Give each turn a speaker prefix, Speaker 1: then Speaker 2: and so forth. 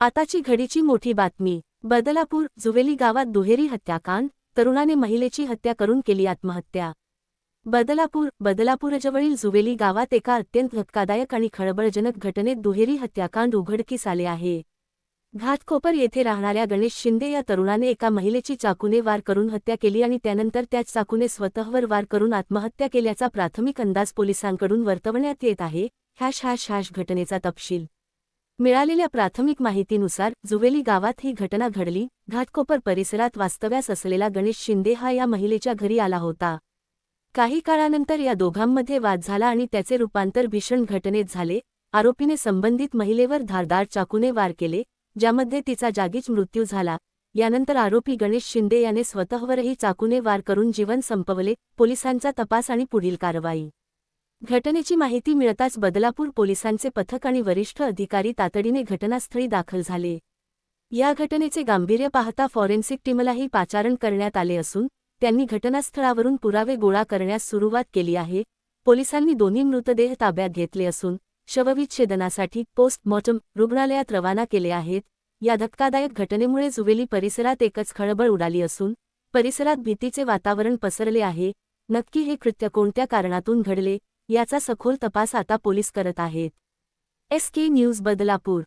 Speaker 1: आताची घडीची मोठी बातमी. बदलापूर जुवेली गावात दुहेरी हत्याकांड, तरुणाने महिलेची हत्या करून केली आत्महत्या. बदलापूरजवळील जुवेली गावात एका अत्यंत धक्कादायक आणि खळबळजनक घटनेत दुहेरी हत्याकांड उघडकीस आले आहे. घाटकोपर येथे राहणाऱ्या गणेश शिंदे या तरुणाने एका महिलेची चाकूने वार करून हत्या केली आणि त्यानंतर त्याच चाकूने स्वतःवर वार करून आत्महत्या केल्याचा प्राथमिक अंदाज पोलिसांकडून वर्तवण्यात येत आहे. घटनेचा तपशील. मिळालेल्या प्राथमिक माहितीनुसार जुवेली गावात ही घटना घडली. घाटकोपर परिसरात वास्तव्यास असलेला गणेश शिंदे हा या महिलेच्या घरी आला होता. काही काळानंतर या दोघांमध्ये वाद झाला आणि त्याचे रूपांतर भीषण घटनेत झाले. आरोपीने संबंधित महिलेवर धारदार चाकूने वार केले, ज्यामध्ये तिचा जागीच मृत्यू झाला. यानंतर आरोपी गणेश शिंदे याने स्वतःवरही चाकूने वार करून जीवन संपवले. पोलिसांचा तपास आणि पुढील कारवाई. घटनेची माहिती मिळताच बदलापूर पोलिसांचे पथक आणि वरिष्ठ अधिकारी तातडीने घटनास्थळी दाखल झाले. या घटनेचे गांभीर्य पाहता फॉरेन्सिक टीमलाही पाचारण करण्यात आले असून त्यांनी घटनास्थळावरून पुरावे गोळा करण्यास सुरुवात केली आहे. पोलिसांनी दोन्ही मृतदेह ताब्यात घेतले असून शवविच्छेदनासाठी पोस्टमॉर्टम रुग्णालयात रवाना केले आहेत. या धक्कादायक घटनेमुळे जुवेली परिसरात एकच खळबळ उडाली असून परिसरात भीतीचे वातावरण पसरले आहे. नक्की हे कृत्य कोणत्या कारणातून घडले याचा सखोल तपास आता पोलीस करत आहेत. SK news Badlapur.